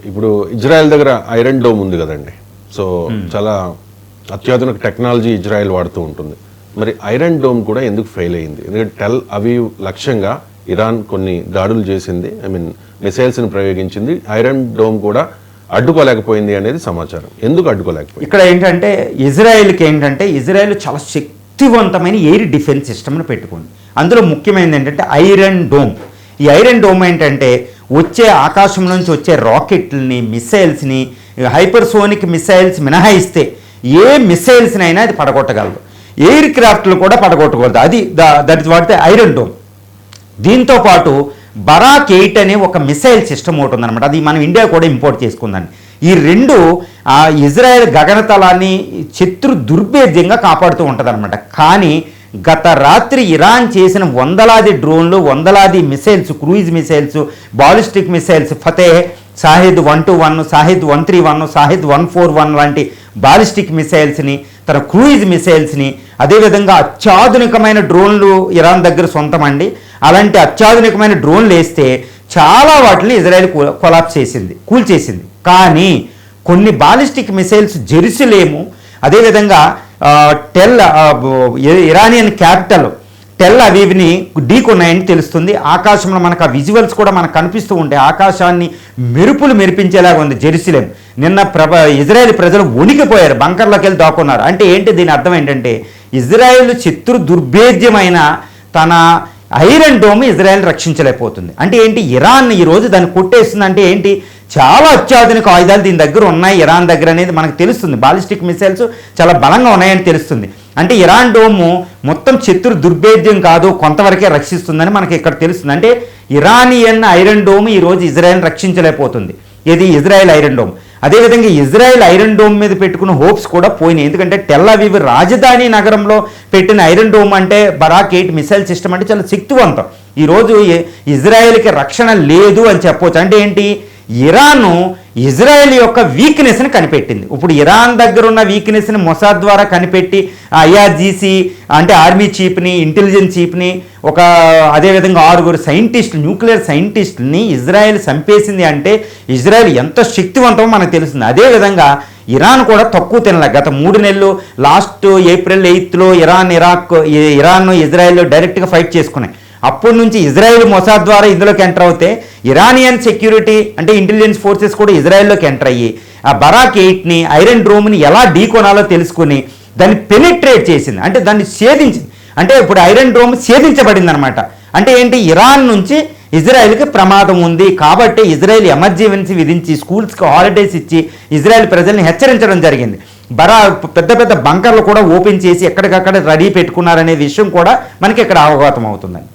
ఇప్పుడు ఇజ్రాయెల్ దగ్గర iron dome ఉంది కదండి. సో చాలా అత్యాధునిక టెక్నాలజీ ఇజ్రాయెల్ వాడుతూ ఉంటుంది. మరి ఐరన్ డోమ్ కూడా ఎందుకు ఫెయిల్ అయింది? ఎందుకంటే టెల్ అవీవ్ లక్ష్యంగా ఇరాన్ కొన్ని దాడులు చేసింది, మిసైల్స్ని ప్రయోగించింది. ఐరన్ డోమ్ కూడా అడ్డుకోలేకపోయింది అనేది సమాచారం. ఎందుకు అడ్డుకోలేకపోయింది? ఇక్కడ ఏంటంటే ఇజ్రాయెల్ చాలా శక్తివంతమైన ఎయిర్ డిఫెన్స్ సిస్టమ్ను పెట్టుకుంది. అందులో ముఖ్యమైనది ఏంటంటే ఐరన్ డోమ్. ఈ ఐరన్ డోమ్ ఏంటంటే వచ్చే ఆకాశం నుంచి వచ్చే రాకెట్లని, మిసైల్స్ని, హైపర్సోనిక్ మిసైల్స్ మినహాయిస్తే ఏ మిసైల్స్నైనా అది పడగొట్టగలదు. ఎయిర్ క్రాఫ్ట్లు కూడా పడగొట్టకూడదు. అది that is what the iron dome. దీంతో పాటు బరాక్ 8 అనే ఒక మిసైల్ సిస్టమ్ ఒకటి ఉందన్నమాట. అది మనం ఇండియా కూడా ఇంపోర్ట్ చేసుకుందండి. ఈ రెండు ఇజ్రాయెల్ గగనతలాన్ని శత్రు దుర్భేద్యంగా కాపాడుతూ ఉంటుంది. కానీ గత రాత్రి ఇరాన్ చేసిన వందలాది డ్రోన్లు, వందలాది missiles, cruise missiles, ballistic missiles, Fateh, Shahid 121, Shahid 131, Shahid 141 లాంటి బాలిస్టిక్ మిసైల్స్ని, తన క్రూయిజ్ మిసైల్స్ని, అదేవిధంగా అత్యాధునికమైన డ్రోన్లు ఇరాన్ దగ్గర సొంతం అండి. అలాంటి అత్యాధునికమైన డ్రోన్లు వేస్తే చాలా వాటిని ఇజ్రాయెల్ కొలాప్స్ చేసింది, కూల్చేసింది. కానీ కొన్ని బాలిస్టిక్ మిసైల్స్ జెరూసలేము, అదేవిధంగా ఇరానియన్ క్యాపిటల్ టెల్ అవీవ్ని ఢీకొన్నాయని తెలుస్తుంది. ఆకాశంలో మనకు ఆ విజువల్స్ కూడా మనకు కనిపిస్తూ ఉంటాయి. ఆకాశాన్ని మెరుపులు మెరిపించేలాగా ఉంది జెరూసలేం. నిన్న ఇజ్రాయెల్ ప్రజలు వణికిపోయారు, బంకర్లోకి వెళ్ళి దాక్కున్నారు. అంటే ఏంటి దీని అర్థం ఏంటంటే ఇజ్రాయెల్ శత్రు దుర్భేద్యమైన తన ఐరన్ డోమ్ ఇజ్రాయెల్ రక్షించలేకపోతుంది. అంటే ఏంటి, ఇరాన్ ఈరోజు దాన్ని కొట్టేస్తుంది. అంటే ఏంటి, చాలా అత్యాధునిక ఆయుధాలు దీని దగ్గర ఉన్నాయి ఇరాన్ దగ్గర అనేది మనకు తెలుస్తుంది. బాలిస్టిక్ మిసైల్స్ చాలా బలంగా ఉన్నాయని తెలుస్తుంది. అంటే ఇరాన్ డోము మొత్తం శత్రు దుర్భేద్యం కాదు, కొంతవరకే రక్షిస్తుందని మనకి ఇక్కడ తెలుస్తుంది. అంటే ఇరానియన్ ఐరన్ డోమ్ ఈరోజు ఇజ్రాయెల్ రక్షించలేకపోతుంది. ఇది ఇజ్రాయెల్ ఐరన్ డోమ్. అదేవిధంగా ఇజ్రాయెల్ ఐరన్ డోమ్ మీద పెట్టుకున్న హోప్స్ కూడా పోయినాయి. ఎందుకంటే టెల్ అవీవ్ రాజధాని నగరంలో పెట్టిన ఐరన్ డోమ్ అంటే బరాక్ 8 మిసైల్ సిస్టమ్ అంటే చాలా శక్తివంతం. ఈరోజు ఇజ్రాయెల్కి రక్షణ లేదు అని చెప్పవచ్చు. అంటే ఏంటి, ఇరాన్ ఇజ్రాయెల్ యొక్క వీక్నెస్ని కనిపెట్టింది. ఇప్పుడు ఇరాన్ దగ్గర ఉన్న వీక్నెస్ని మొసాద్ ద్వారా కనిపెట్టి IRGC అంటే ఆర్మీ చీఫ్ని, ఇంటెలిజెన్స్ చీఫ్ని, అదేవిధంగా 6 సైంటిస్టులు, న్యూక్లియర్ సైంటిస్టులని ఇజ్రాయెల్ చంపేసింది. అంటే ఇజ్రాయెల్ ఎంత శక్తివంతమో మనకు తెలుస్తుంది. అదేవిధంగా ఇరాన్ కూడా తక్కువ తినలే. గత 3 నెలలు లాస్ట్ ఏప్రిల్ 8 ఇరాన్ ఇజ్రాయెల్ డైరెక్ట్గా ఫైట్ చేసుకున్నాయి. అప్పటి నుంచి ఇజ్రాయెల్ మొసాద్ ద్వారా ఇందులోకి ఎంటర్ అవుతే ఇరానియన్ సెక్యూరిటీ అంటే ఇంటెలిజెన్స్ ఫోర్సెస్ కూడా ఇజ్రాయెల్లోకి ఎంటర్ అయ్యి ఆ బరాక్ 8ని ఐరన్ డోమ్ని ఎలా ఢీకొనాలో తెలుసుకుని దాన్ని పెనిట్రేట్ చేసింది. అంటే దాన్ని ఛేదించింది. అంటే ఇప్పుడు ఐరన్ డోమ్ ఛేదించబడింది అనమాట. అంటే ఏంటి, ఇరాన్ నుంచి ఇజ్రాయెల్కి ప్రమాదం ఉంది కాబట్టి ఇజ్రాయెల్ ఎమర్జెన్సీ విధించి స్కూల్స్కి హాలిడేస్ ఇచ్చి ఇజ్రాయెల్ ప్రజల్ని హెచ్చరించడం జరిగింది. పెద్ద పెద్ద బంకర్లు కూడా ఓపెన్ చేసి ఎక్కడికక్కడ రెడీ పెట్టుకున్నారనే విషయం కూడా మనకి ఇక్కడ అవగతం అవుతుందండి.